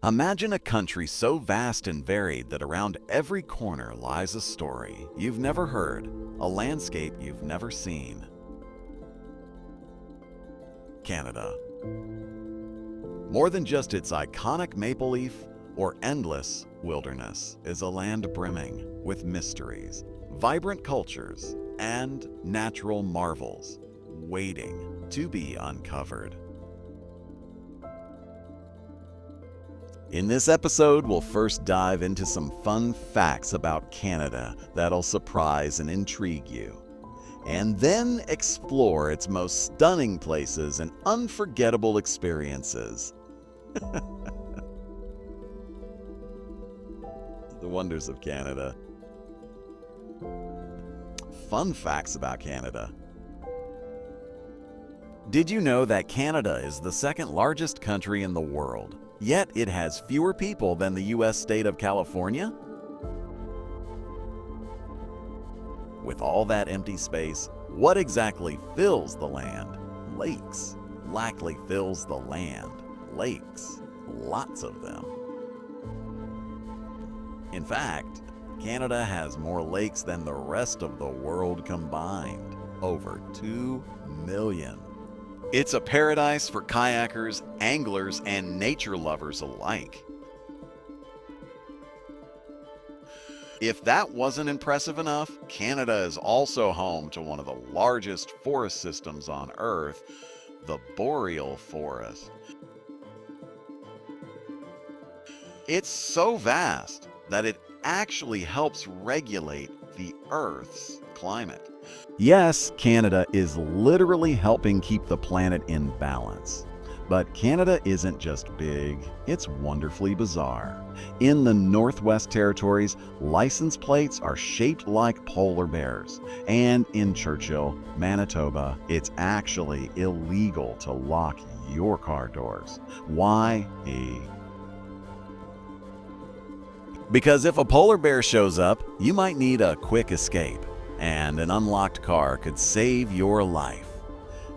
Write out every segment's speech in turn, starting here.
Imagine a country so vast and varied that around every corner lies a story you've never heard, a landscape you've never seen. Canada. More than just its iconic maple leaf or endless wilderness is a land brimming with mysteries, vibrant cultures, and natural marvels waiting to be uncovered. In this episode, we'll first dive into some fun facts about Canada that'll surprise and intrigue you, and then explore its most stunning places and unforgettable experiences. The wonders of Canada. Fun facts about Canada. Did you know that Canada is the second largest country in the world, yet it has fewer people than the U.S. state of California? With all that empty space, what exactly fills the land? Lakes. Likely fills the land. Lakes. Lots of them. In fact, Canada has more lakes than the rest of the world combined. Over 2 million. It's a paradise for kayakers, anglers, and nature lovers alike. If that wasn't impressive enough, Canada is also home to one of the largest forest systems on Earth, the boreal forest. It's so vast that it actually helps regulate the Earth's climate. Yes, Canada is literally helping keep the planet in balance. But Canada isn't just big, it's wonderfully bizarre. In the Northwest Territories, license plates are shaped like polar bears. And in Churchill, Manitoba, it's actually illegal to lock your car doors. Why? Because if a polar bear shows up, you might need a quick escape, and an unlocked car could save your life.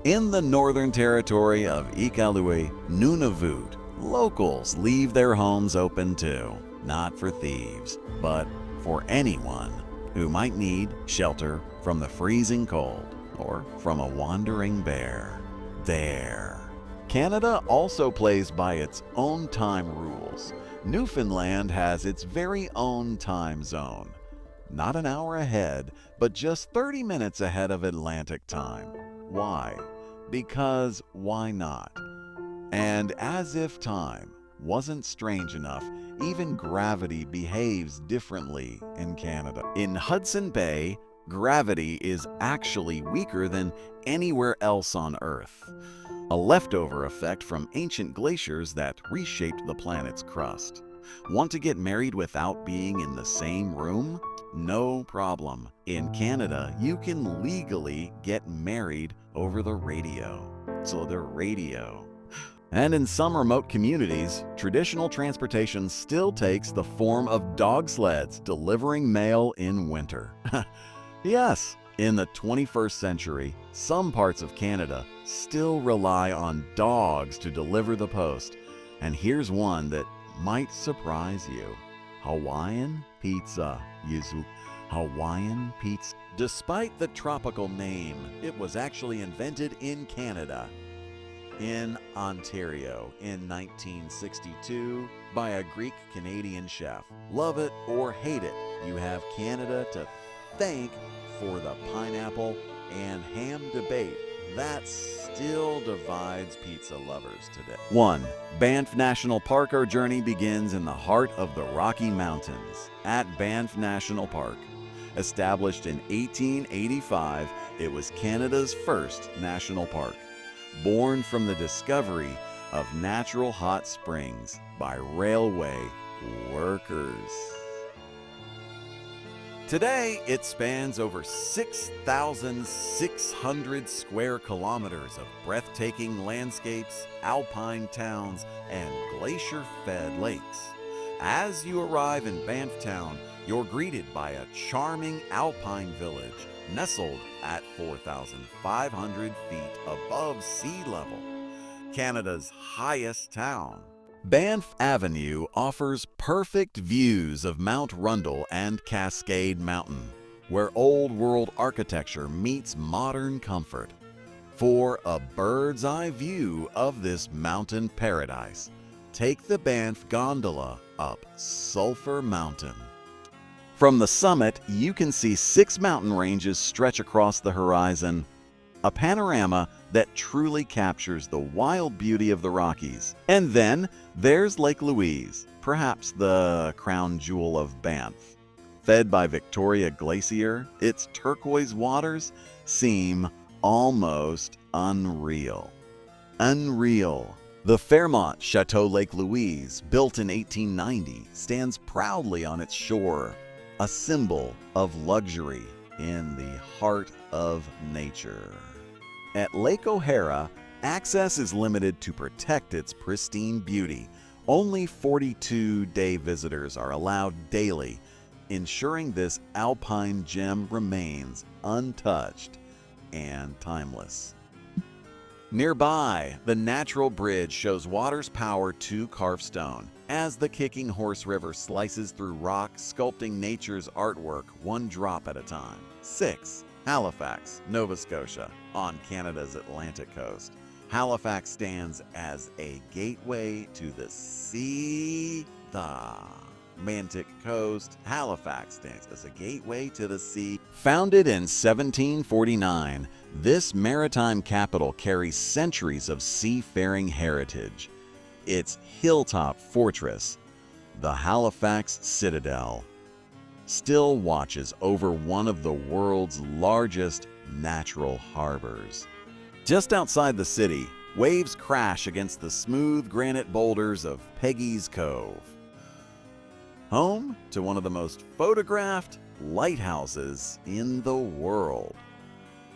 In the Northern Territory of Iqaluit, Nunavut, locals leave their homes open too, not for thieves, but for anyone who might need shelter from the freezing cold or from a wandering bear. There. Canada also plays by its own time rules. Newfoundland has its very own time zone. Not an hour ahead, but just 30 minutes ahead of Atlantic time. Why? Because why not? And as if time wasn't strange enough, even gravity behaves differently in Canada. In Hudson Bay, gravity is actually weaker than anywhere else on Earth. A leftover effect from ancient glaciers that reshaped the planet's crust. Want to get married without being in the same room? No problem. In Canada, you can legally get married over the radio. So the radio. And in some remote communities, traditional transportation still takes the form of dog sleds delivering mail in winter. Yes, in the 21st century, some parts of Canada still rely on dogs to deliver the post. And here's one that might surprise you. Hawaiian pizza. Hawaiian pizza. Despite the tropical name, it was actually invented in Canada, in Ontario, in 1962 by a Greek-Canadian chef. Love it or hate it, you have Canada to thank for the pineapple and ham debate that still divides pizza lovers today. 1. Banff National Park. Our journey begins in the heart of the Rocky Mountains at Banff National Park. Established in 1885, it was Canada's first national park, born from the discovery of natural hot springs by railway workers. Today, it spans over 6,600 square kilometers of breathtaking landscapes, alpine towns, and glacier-fed lakes. As you arrive in Banff Town, you're greeted by a charming alpine village nestled at 4,500 feet above sea level, Canada's highest town. Banff Avenue offers perfect views of Mount Rundle and Cascade Mountain, where old-world architecture meets modern comfort. For a bird's-eye view of this mountain paradise, take the Banff Gondola up Sulphur Mountain. From the summit, you can see 6 mountain ranges stretch across the horizon, a panorama that truly captures the wild beauty of the Rockies. And then there's Lake Louise, perhaps the crown jewel of Banff. Fed by Victoria Glacier, its turquoise waters seem almost unreal. Unreal. The Fairmont Chateau Lake Louise, built in 1890, stands proudly on its shore, a symbol of luxury in the heart of nature. At Lake O'Hara, access is limited to protect its pristine beauty. Only 42-day visitors are allowed daily, ensuring this alpine gem remains untouched and timeless. Nearby, the Natural Bridge shows water's power to carve stone, as the Kicking Horse River slices through rock, sculpting nature's artwork one drop at a time. 6. Halifax, Nova Scotia, on Canada's Atlantic coast. Halifax stands as a gateway to the sea. The Atlantic coast. Halifax stands as a gateway to the sea. Founded in 1749, this maritime capital carries centuries of seafaring heritage. Its hilltop fortress, the Halifax Citadel, still watches over one of the world's largest natural harbors. Just outside the city, waves crash against the smooth granite boulders of Peggy's Cove, home to one of the most photographed lighthouses in the world.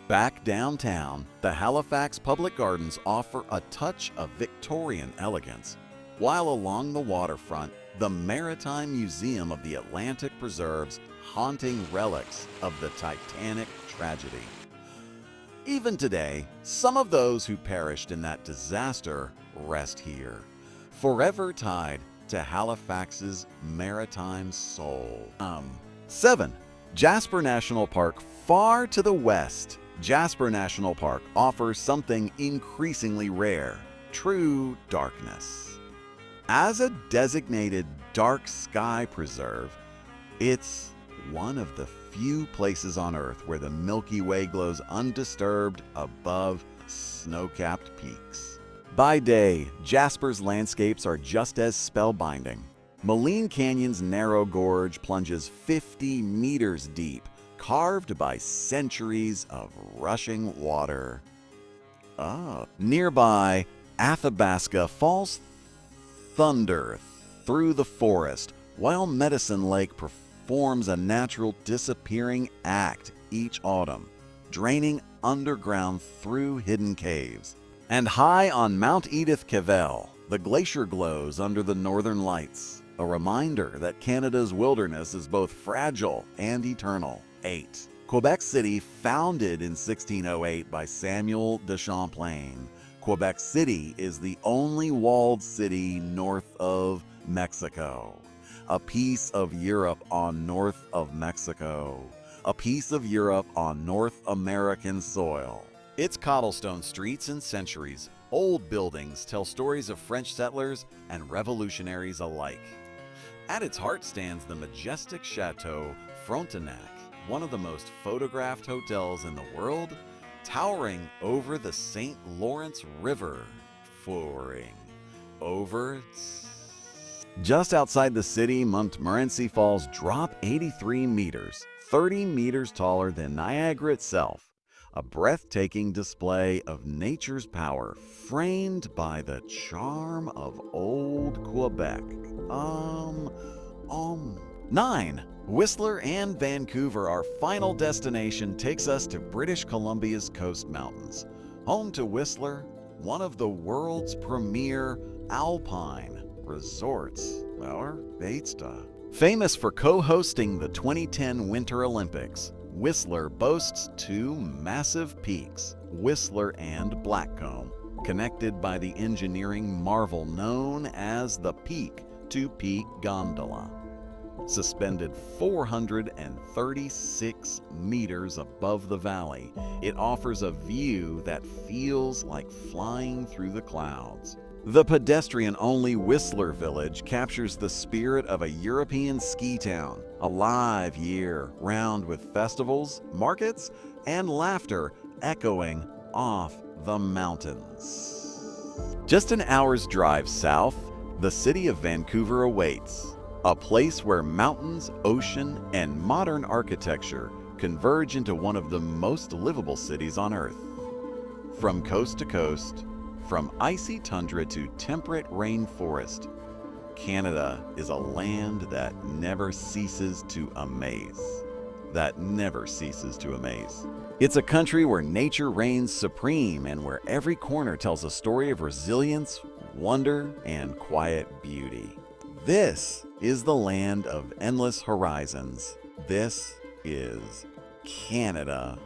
Back downtown, the Halifax Public Gardens offer a touch of Victorian elegance, while along the waterfront, the Maritime Museum of the Atlantic preserves haunting relics of the Titanic tragedy. Even today, some of those who perished in that disaster rest here, forever tied to Halifax's maritime soul. 7. Jasper National Park, far to the west. Jasper National Park offers something increasingly rare: true darkness. As a designated dark sky preserve, it's one of the few places on Earth where the Milky Way glows undisturbed above snow-capped peaks. By day, Jasper's landscapes are just as spellbinding. Moline Canyon's narrow gorge plunges 50 meters deep, carved by centuries of rushing water. Nearby, Athabasca falls thunder through the forest, while Medicine Lake performs a natural disappearing act each autumn, draining underground through hidden caves. And high on Mount Edith Cavell, the glacier glows under the northern lights, a reminder that Canada's wilderness is both fragile and eternal. 8. Quebec City, founded in 1608 by Samuel de Champlain. Quebec City is the only walled city north of Mexico. A piece of Europe on north of Mexico. A piece of Europe on North American soil. Its cobblestone streets and centuries old buildings tell stories of French settlers and revolutionaries alike. At its heart stands the majestic Chateau Frontenac, one of the most photographed hotels in the world, towering over the St. Lawrence River, Just outside the city, Montmorency Falls drop 83 meters, 30 meters taller than Niagara itself. A breathtaking display of nature's power, framed by the charm of old Quebec. 9. Whistler and Vancouver, our final destination, takes us to British Columbia's Coast Mountains. Home to Whistler, one of the world's premier alpine resorts, famous for co-hosting the 2010 Winter Olympics. Whistler boasts 2 massive peaks, Whistler and Blackcomb, connected by the engineering marvel known as the peak-to-peak gondola. Suspended 436 meters above the valley, it offers a view that feels like flying through the clouds. The pedestrian-only Whistler Village captures the spirit of a European ski town, alive year-round with festivals, markets, and laughter echoing off the mountains. Just an hour's drive south, the city of Vancouver awaits, a place where mountains, ocean, and modern architecture converge into one of the most livable cities on Earth. From coast to coast, from icy tundra to temperate rainforest, Canada is a land that never ceases to amaze. It's a country where nature reigns supreme and where every corner tells a story of resilience, wonder, and quiet beauty. This is the land of endless horizons. This is Canada.